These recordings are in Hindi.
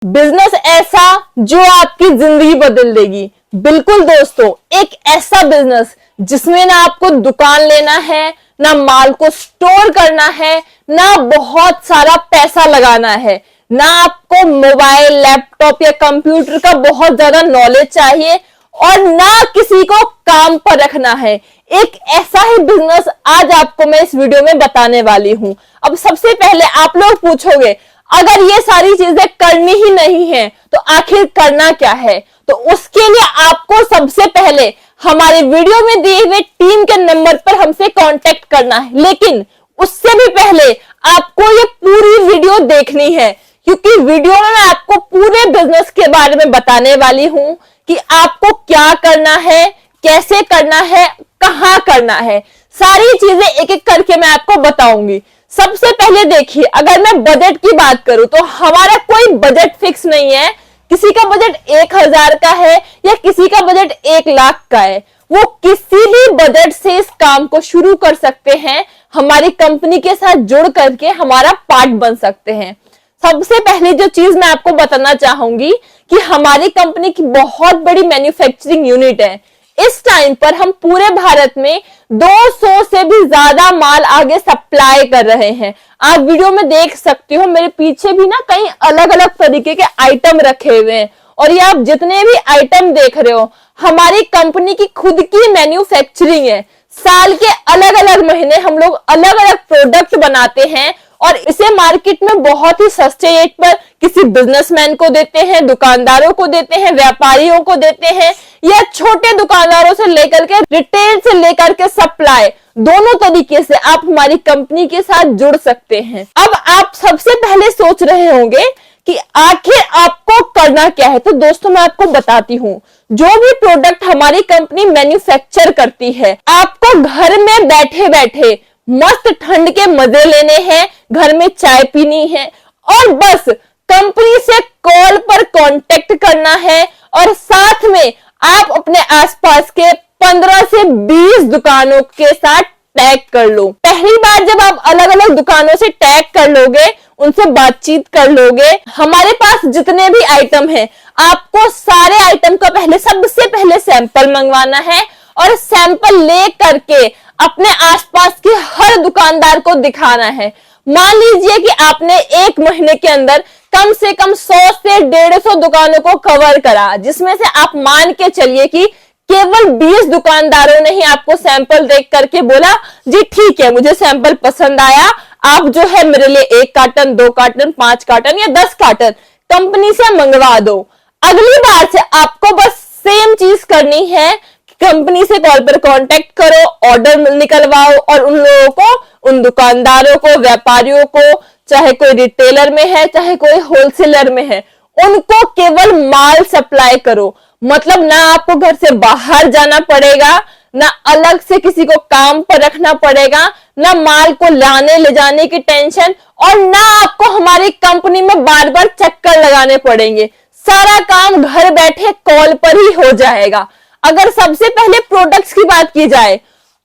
बिजनेस ऐसा जो आपकी जिंदगी बदल देगी। बिल्कुल दोस्तों, एक ऐसा बिजनेस जिसमें ना आपको दुकान लेना है, ना माल को स्टोर करना है, ना बहुत सारा पैसा लगाना है, ना आपको मोबाइल, लैपटॉप या कंप्यूटर का बहुत ज्यादा नॉलेज चाहिए और ना किसी को काम पर रखना है। एक ऐसा ही बिजनेस आज आपको मैं इस वीडियो में बताने वाली हूं। अब सबसे पहले आप लोग पूछोगे, अगर ये सारी चीजें करनी ही नहीं है तो आखिर करना क्या है? तो उसके लिए आपको सबसे पहले हमारे वीडियो में दिए हुए टीम के नंबर पर हमसे कांटेक्ट करना है। लेकिन उससे भी पहले आपको ये पूरी वीडियो देखनी है, क्योंकि वीडियो में मैं आपको पूरे बिजनेस के बारे में बताने वाली हूं कि आपको क्या करना है, कैसे करना है, कहां करना है। सारी चीजें एक एक करके मैं आपको बताऊंगी। सबसे पहले देखिए, अगर मैं बजट की बात करूं तो हमारा कोई बजट फिक्स नहीं है। किसी का बजट 1000 का है या किसी का बजट 1 लाख का है, वो किसी भी बजट से इस काम को शुरू कर सकते हैं। हमारी कंपनी के साथ जुड़ करके हमारा पार्ट बन सकते हैं। सबसे पहले जो चीज मैं आपको बताना चाहूंगी कि हमारी कंपनी की बहुत बड़ी मैन्युफैक्चरिंग यूनिट है। इस टाइम पर हम पूरे भारत में 200 से भी ज्यादा माल आगे सप्लाई कर रहे हैं। आप वीडियो में देख सकते हो, मेरे पीछे भी ना कई अलग अलग तरीके के आइटम रखे हुए हैं और ये आप जितने भी आइटम देख रहे हो, हमारी कंपनी की खुद की मैन्युफैक्चरिंग है। साल के अलग अलग महीने हम लोग अलग अलग प्रोडक्ट बनाते हैं और इसे मार्केट में बहुत ही सस्ते रेट पर किसी बिजनेसमैन को देते हैं, दुकानदारों को देते हैं, व्यापारियों को देते हैं, या छोटे दुकानदारों से लेकर के रिटेल से लेकर के सप्लाई, दोनों तरीके से आप हमारी कंपनी के साथ जुड़ सकते हैं। अब आप सबसे पहले सोच रहे होंगे कि आखिर आपको करना क्या है। तो दोस्तों, मैं आपको बताती हूँ, जो भी प्रोडक्ट हमारी कंपनी मैन्युफैक्चर करती है, आपको घर में बैठे बैठे मस्त ठंड के मजे लेने हैं, घर में चाय पीनी है और बस कंपनी से कॉल पर कांटेक्ट करना है और साथ में आप अपने आसपास के 15 से 20 दुकानों के साथ टैग कर लो। पहली बार जब आप अलग अलग दुकानों से टैग कर लोगे, उनसे बातचीत कर लोगे, हमारे पास जितने भी आइटम हैं, आपको सारे आइटम का सबसे पहले सैंपल मंगवाना है और सैंपल ले करके अपने आसपास के हर दुकानदार को दिखाना है। मान लीजिए कि आपने 1 महीने के अंदर कम से कम 100 से 150 दुकानों को कवर करा, जिसमें से आप मान के चलिए कि केवल 20 दुकानदारों ने ही आपको सैंपल देख करके बोला, जी ठीक है, मुझे सैंपल पसंद आया, आप जो है मेरे लिए 1 कार्टन, 2 कार्टन, 5 कार्टन या 10 कार्टन कंपनी से मंगवा दो। अगली बार से आपको बस सेम चीज करनी है, कंपनी से कॉल पर कांटेक्ट करो, ऑर्डर निकलवाओ और उन लोगों को, उन दुकानदारों को, व्यापारियों को, चाहे कोई रिटेलर में है, चाहे कोई होलसेलर में है, उनको केवल माल सप्लाई करो। मतलब ना आपको घर से बाहर जाना पड़ेगा, ना अलग से किसी को काम पर रखना पड़ेगा, ना माल को लाने ले जाने की टेंशन, और ना आपको हमारी कंपनी में बार बार चक्कर लगाने पड़ेंगे। सारा काम घर बैठे कॉल पर ही हो जाएगा। अगर सबसे पहले प्रोडक्ट्स की बात की जाए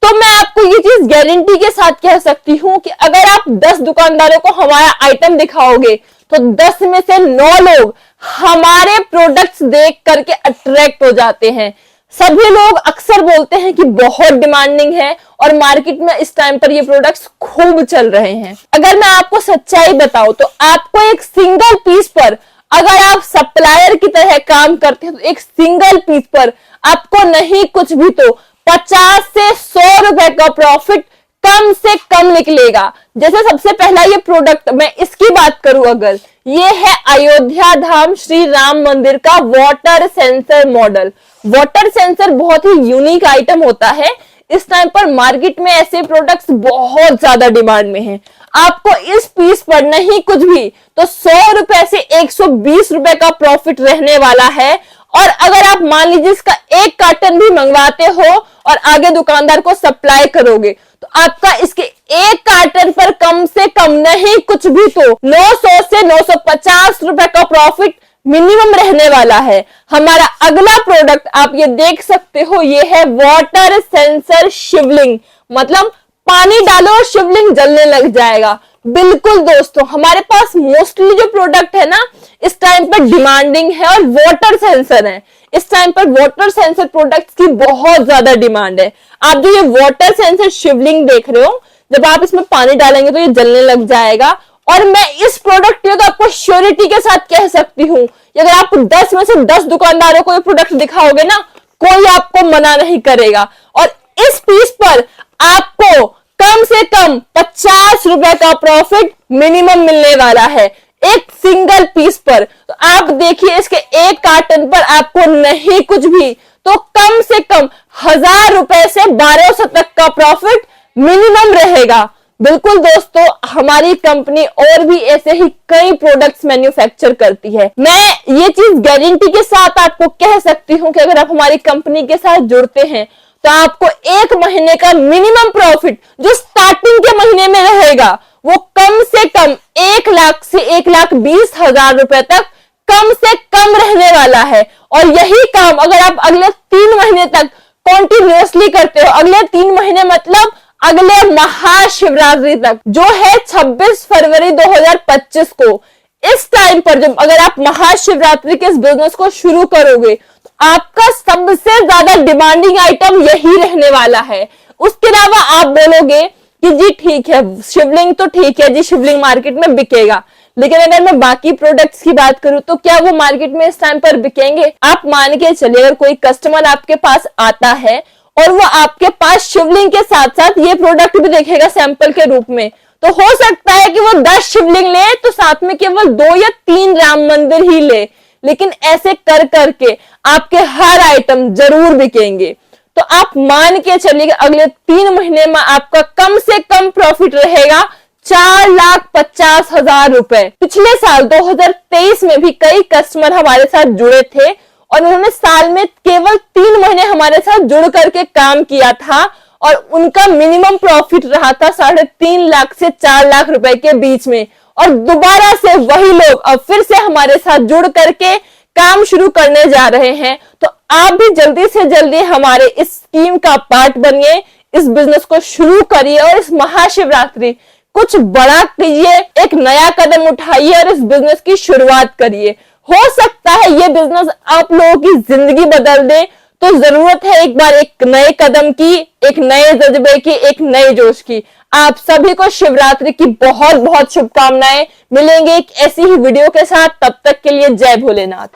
तो मैं आपको ये चीज गारंटी के साथ कह सकती हूं कि अगर आप 10 दुकानदारों को हमारा आइटम दिखाओगे तो 10 में से 9 लोग हमारे प्रोडक्ट्स देख करके अट्रैक्ट हो जाते हैं। सभी लोग अक्सर बोलते हैं कि बहुत डिमांडिंग है और मार्केट में इस टाइम पर ये प्रोडक्ट्स खूब चल रहे हैं। अगर मैं आपको सच्चाई बताऊं तो आपको एक सिंगल पीस पर, अगर आप सप्लायर की तरह काम करते हैं, तो एक सिंगल पीस पर आपको नहीं कुछ भी तो 50 से 100 रुपए का प्रॉफिट कम से कम निकलेगा। जैसे सबसे पहला ये प्रोडक्ट, मैं इसकी बात करूं, अगर ये है अयोध्या धाम श्री राम मंदिर का water sensor model. Water sensor बहुत ही यूनिक आइटम होता है। इस टाइम पर मार्केट में ऐसे प्रोडक्ट्स बहुत ज्यादा डिमांड में हैं। आपको इस पीस पर नहीं कुछ भी तो 100 रुपए से 120 रुपए का प्रॉफिट रहने वाला है। और अगर आप मान लीजिए इसका 1 कार्टन भी मंगवाते हो और आगे दुकानदार को सप्लाई करोगे तो आपका इसके 1 कार्टन पर कम से कम नहीं कुछ भी तो 900 से 950 रुपए का प्रॉफिट मिनिमम रहने वाला है। हमारा अगला प्रोडक्ट आप ये देख सकते हो, ये है वाटर सेंसर शिवलिंग। मतलब पानी डालो और शिवलिंग जलने लग जाएगा। बिल्कुल दोस्तों, हमारे पास मोस्टली जो प्रोडक्ट है ना इस टाइम पर डिमांडिंग है और वाटर सेंसर है। इस टाइम पर वाटर सेंसर प्रोडक्ट्स की बहुत ज्यादा डिमांड है। आप जो ये वाटर सेंसर शिवलिंग देख रहे हो, जब आप इसमें पानी डालेंगे तो ये जलने लग जाएगा। और मैं इस प्रोडक्ट के तो आपको श्योरिटी के साथ कह सकती हूँ, अगर आप 10 में से 10 दुकानदारों को ये प्रोडक्ट दिखाओगे ना, कोई आपको मना नहीं करेगा। और इस पीस पर आपको कम से कम 50 रुपए का प्रॉफिट मिनिमम मिलने वाला है एक सिंगल पीस पर। तो आप देखिए, इसके एक कार्टन पर आपको नहीं कुछ भी तो कम से कम 1000 रुपए से 1200 तक का प्रॉफिट मिनिमम रहेगा। बिल्कुल दोस्तों, हमारी कंपनी और भी ऐसे ही कई प्रोडक्ट्स मैन्युफैक्चर करती है। मैं ये चीज गारंटी के साथ आपको कह सकती हूँ कि अगर आप हमारी कंपनी के साथ जुड़ते हैं तो आपको एक महीने का मिनिमम प्रॉफिट जो स्टार्टिंग के महीने में रहेगा वो कम से कम 1 लाख से 1,20,000 रुपए तक कम से कम रहने वाला है। और यही काम अगर आप अगले 3 महीने तक कॉन्टिन्यूसली करते हो, अगले 3 महीने मतलब अगले महाशिवरात्रि तक जो है 26 फरवरी 2025 को, इस टाइम पर जब अगर आप महाशिवरात्रि के इस बिजनेस को शुरू करोगे तो आपका सबसे ज्यादा डिमांडिंग आइटम यही रहने वाला है। उसके अलावा आप बोलोगे कि जी ठीक है, शिवलिंग तो ठीक है जी, शिवलिंग मार्केट में बिकेगा, लेकिन अगर मैं बाकी प्रोडक्ट्स की बात करूं तो क्या वो मार्केट में इस टाइम पर बिकेंगे? आप मान के चलिए, अगर कोई कस्टमर आपके पास आता है और वो आपके पास शिवलिंग के साथ साथ ये प्रोडक्ट भी देखेगा सैंपल के रूप में, तो हो सकता है कि वो 10 शिवलिंग ले तो साथ में केवल 2 या 3 राम मंदिर ही ले, लेकिन ऐसे कर करके आपके हर आइटम जरूर बिकेंगे। तो आप मान के चलिए अगले 3 महीने में आपका कम से कम प्रॉफिट रहेगा 4,50,000 रुपए। पिछले साल 2023 में भी कई कस्टमर हमारे साथ जुड़े थे और उन्होंने साल में केवल 3 महीने हमारे साथ जुड़ करके काम किया था और उनका मिनिमम प्रॉफिट रहा था 3.5 लाख से 4 लाख रुपए के बीच में। और दोबारा से वही लोग अब फिर से हमारे साथ जुड़ करके काम शुरू करने जा रहे हैं। तो आप भी जल्दी से जल्दी हमारे इस स्कीम का पार्ट बनिए, इस बिजनेस को शुरू करिए और इस महाशिवरात्रि कुछ बड़ा कीजिए, एक नया कदम उठाइए और इस बिजनेस की शुरुआत करिए। हो सकता है ये बिजनेस आप लोगों की जिंदगी बदल दे। तो जरूरत है एक बार एक नए कदम की, एक नए जज्बे की, एक नए जोश की। आप सभी को शिवरात्रि की बहुत बहुत शुभकामनाएं। मिलेंगे एक ऐसी ही वीडियो के साथ, तब तक के लिए जय भोलेनाथ।